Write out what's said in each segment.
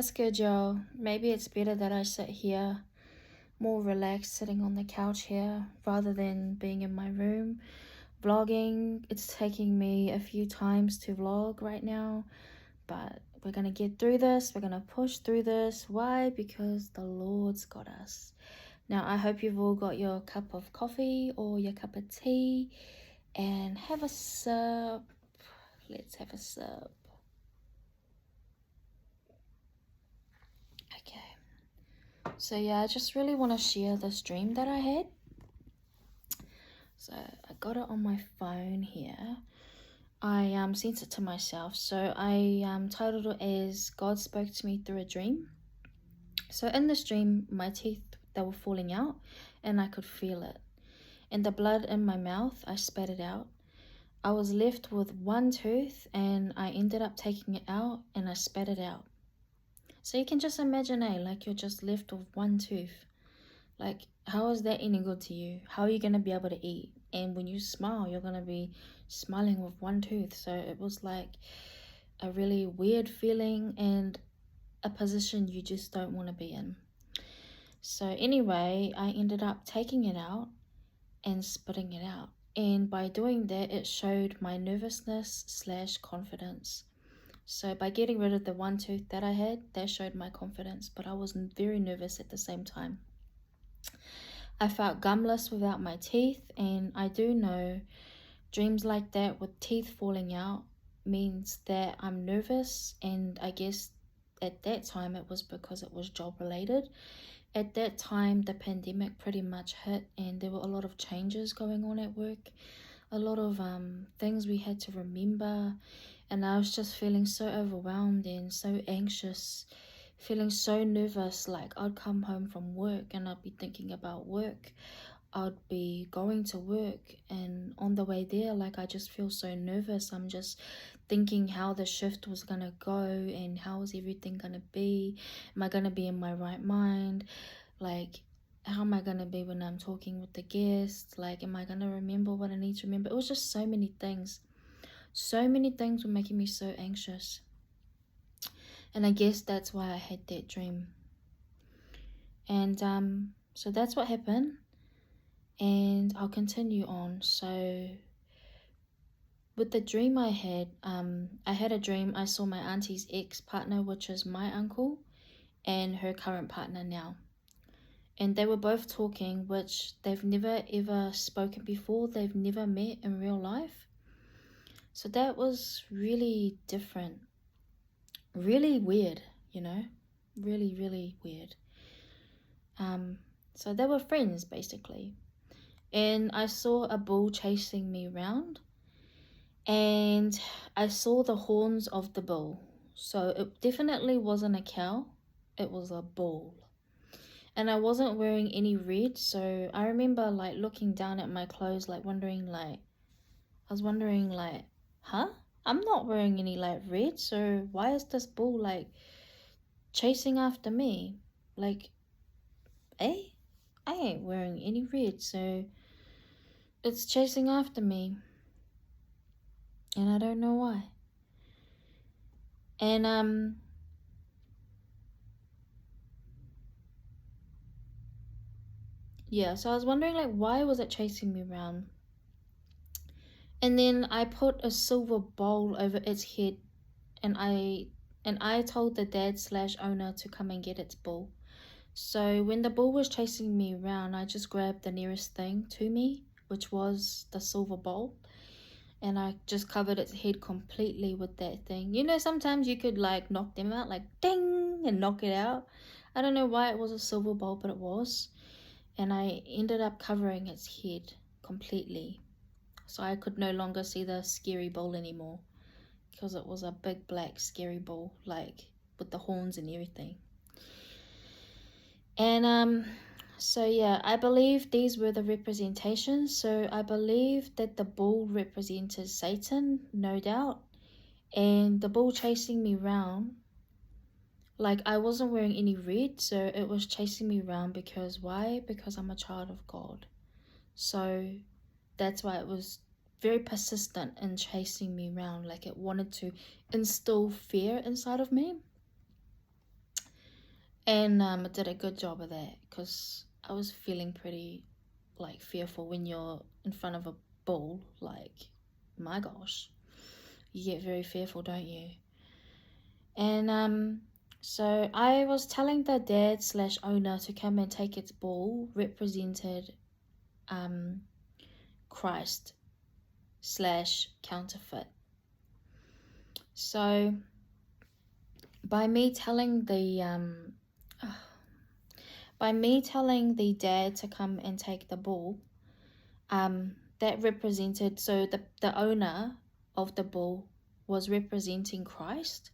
What's good, y'all? Maybe it's better that I sit here more relaxed, sitting on the couch here rather than being in my room vlogging. It's taking me a few times to vlog right now, but we're gonna get through this. We're gonna push through this. Why? Because the Lord's got us. Now, I hope you've all got your cup of coffee or your cup of tea and have a sip. Let's have a sip. Okay. So yeah, I just really want to share this dream that I had. So I got it on my phone here. I sent it to myself. So I titled it as God Spoke to Me Through a Dream. So in this dream, my teeth, they were falling out and I could feel it. And the blood in my mouth, I spat it out. I was left with one tooth and I ended up taking it out and I spat it out. So you can just imagine, like you're just left with one tooth. Like, how is that any good to you? How are you going to be able to eat? And when you smile, you're going to be smiling with one tooth. So it was like a really weird feeling and a position you just don't want to be in. So anyway, I ended up taking it out and spitting it out. And by doing that, it showed my nervousness / confidence. So by getting rid of the one tooth that I had, that showed my confidence, but I was very nervous at the same time. I felt gumless without my teeth, and I do know dreams like that with teeth falling out means that I'm nervous, and I guess at that time it was because it was job related. At that time, the pandemic pretty much hit and there were a lot of changes going on at work, a lot of things we had to remember, and I was just feeling so overwhelmed and so anxious, feeling so nervous. Like I'd come home from work and I'd be thinking about work. I'd be going to work and on the way there, like I just feel so nervous. I'm just thinking how the shift was gonna go and how is everything gonna be. Am I gonna be in my right mind? Like, how am I gonna be when I'm talking with the guests? Like, am I gonna remember what I need to remember? It was just so many things. So many things were making me so anxious. And I guess that's why I had that dream. And so that's what happened. And I'll continue on. So with the dream I had a dream. I saw my auntie's ex-partner, which is my uncle, and her current partner now. And they were both talking, which they've never ever spoken before. They've never met in real life. So that was really different. Really weird, you know? Really, really weird. So they were friends, basically. And I saw a bull chasing me around. And I saw the horns of the bull. So it definitely wasn't a cow. It was a bull. And I wasn't wearing any red. So I remember like looking down at my clothes, like wondering like, huh? I'm not wearing any like red. So why is this bull like chasing after me? Like, I ain't wearing any red. So it's chasing after me. And I don't know why. And yeah, so I was wondering like why was it chasing me around? And then I put a silver bowl over its head and I told the dad / owner to come and get its bull. So when the bull was chasing me around, I just grabbed the nearest thing to me, which was the silver bowl, and I just covered its head completely with that thing. You know, sometimes you could like knock them out, like ding, and knock it out. I don't know why it was a silver bowl, but it was. And I ended up covering its head completely. So I could no longer see the scary bull anymore, because it was a big black scary bull, like with the horns and everything. And so yeah, I believe these were the representations. So I believe that the bull represented Satan, no doubt. And the bull chasing me around, like I wasn't wearing any red, so it was chasing me around because why? Because I'm a child of God. So that's why it was very persistent in chasing me around. Like it wanted to instill fear inside of me. And I did a good job of that because I was feeling pretty like fearful when you're in front of a bull. Like, my gosh, you get very fearful, don't you? And so I was telling the dad slash owner to come and take its bull, represented Christ slash counterfeit. So by me telling the dad to come and take the bull, that represented, so the owner of the bull was representing Christ.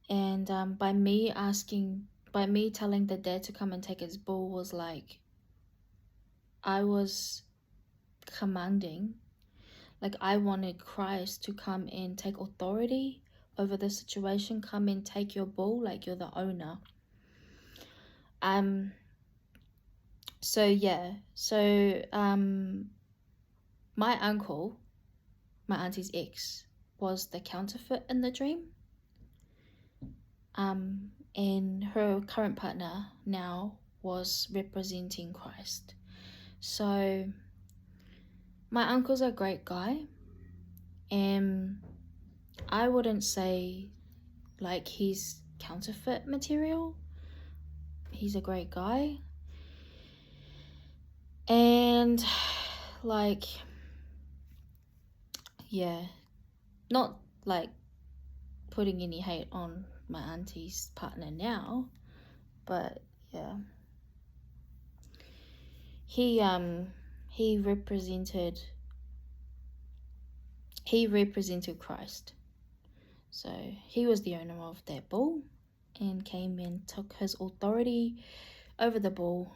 And by me telling the dad to come and take his bull was like, I was commanding, like I wanted Christ to come and take authority over the situation. Come and take your bull, like you're the owner. So yeah, so my uncle, my auntie's ex, was the counterfeit in the dream. And her current partner now was representing Christ. So my uncle's a great guy, and I wouldn't say like he's counterfeit material. He's a great guy. And like, yeah, not like putting any hate on my auntie's partner now, but yeah, he represented Christ. So he was the owner of that bull and came and took his authority over the bull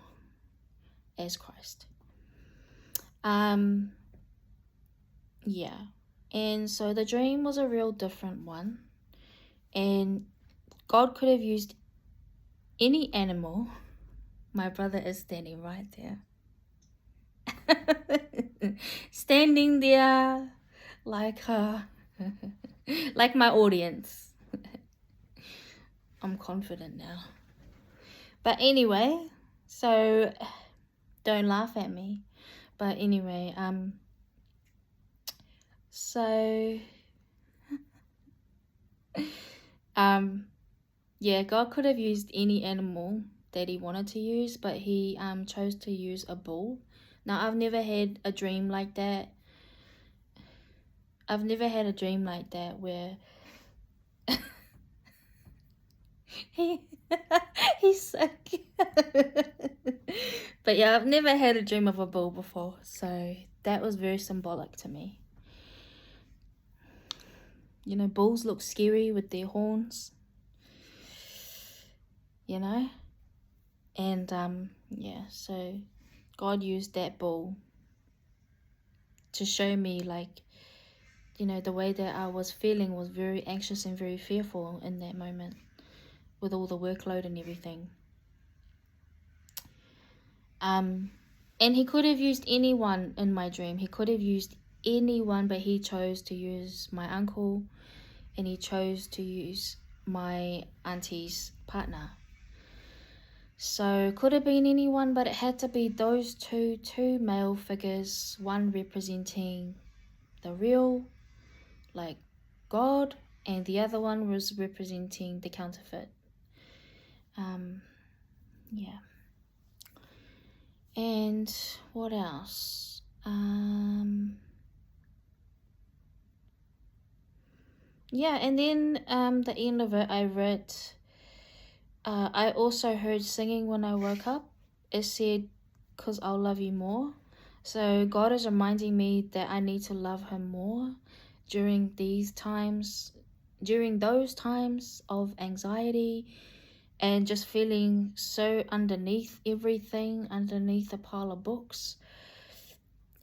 as Christ. Yeah, and so the dream was a real different one, and God could have used any animal. My brother is standing right there. Standing there like like my audience. I'm confident now. But anyway, so don't laugh at me. But anyway, so yeah, God could have used any animal that he wanted to use, but he chose to use a bull. Now, I've never had a dream like that. Where he's so cute. But yeah, I've never had a dream of a bull before, so that was very symbolic to me. You know, bulls look scary with their horns, you know? And yeah, so God used that bull to show me, like, you know, the way that I was feeling was very anxious and very fearful in that moment with all the workload and everything. And he could have used anyone in my dream. He could have used anyone, but he chose to use my uncle, and he chose to use my auntie's partner. So could have been anyone, but it had to be those two male figures, one representing the real, like God, and the other one was representing the counterfeit. Yeah. And what else? Yeah, and then the end of it, I read, I also heard singing when I woke up. It said, "'Cause I'll love you more." So God is reminding me that I need to love him more during those times of anxiety and just feeling so underneath everything, underneath a pile of books,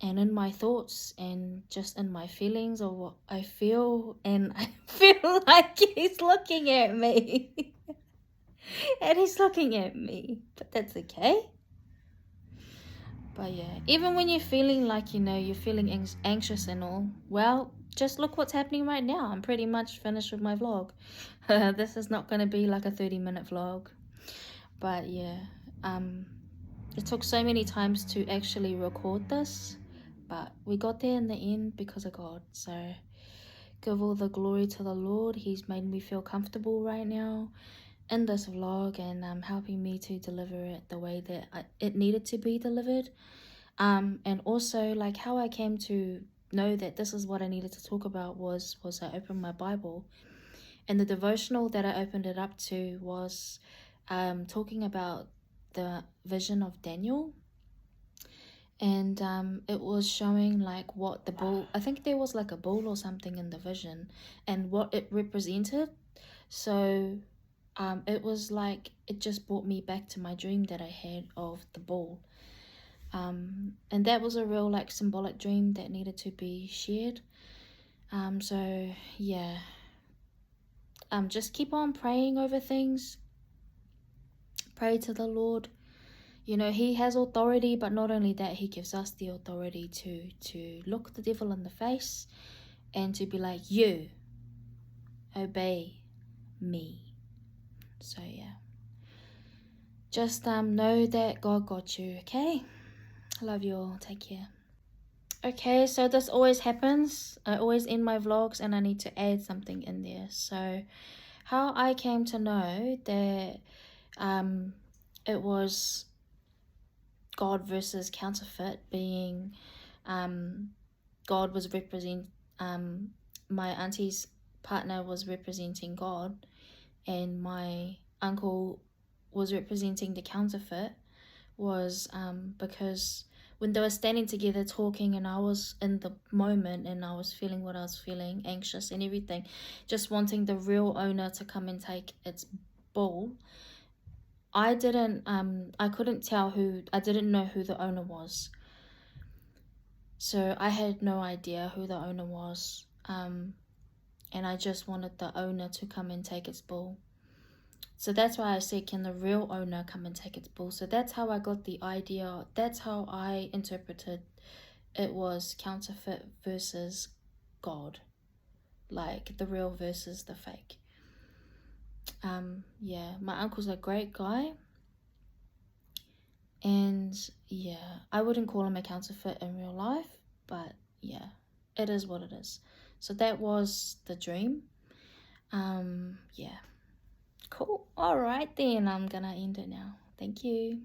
and in my thoughts and just in my feelings of what I feel. And I feel like he's looking at me. And he's looking at me, but that's okay. But yeah, even when you're feeling like, you know, you're feeling anxious and all, well, just look what's happening right now. I'm pretty much finished with my vlog. This is not going to be like a 30-minute vlog. But yeah, it took so many times to actually record this, but we got there in the end because of God. So give all the glory to the Lord. He's made me feel comfortable right now in this vlog, and helping me to deliver it the way that it needed to be delivered. And also, like, how I came to know that this is what I needed to talk about was I opened my Bible, and the devotional that I opened it up to was talking about the vision of Daniel. And it was showing like what the bull, I think there was like a bull or something in the vision, and what it represented. So it was like, it just brought me back to my dream that I had of the bull. And that was a real like symbolic dream that needed to be shared. So yeah, just keep on praying over things. Pray to the Lord. You know, he has authority, but not only that, he gives us the authority to look the devil in the face and to be like, you obey me. So yeah, just know that God got you. Okay, love you all, take care. Okay, so this always happens. I always end my vlogs and I need to add something in there. So how I came to know that it was God versus counterfeit, being God was my auntie's partner was representing God, and my uncle was representing the counterfeit, was because when they were standing together talking, and I was in the moment and I was feeling what I was feeling, anxious and everything, just wanting the real owner to come and take its bull. I didn't I didn't know who the owner was. So I had no idea who the owner was. And I just wanted the owner to come and take its bull. So that's why I said, can the real owner come and take its bull? So that's how I got the idea. That's how I interpreted it, was counterfeit versus God. Like the real versus the fake. Yeah, my uncle's a great guy. And yeah, I wouldn't call him a counterfeit in real life, but yeah, it is what it is. So that was the dream. Yeah, cool. All right then, I'm gonna end it now. Thank you.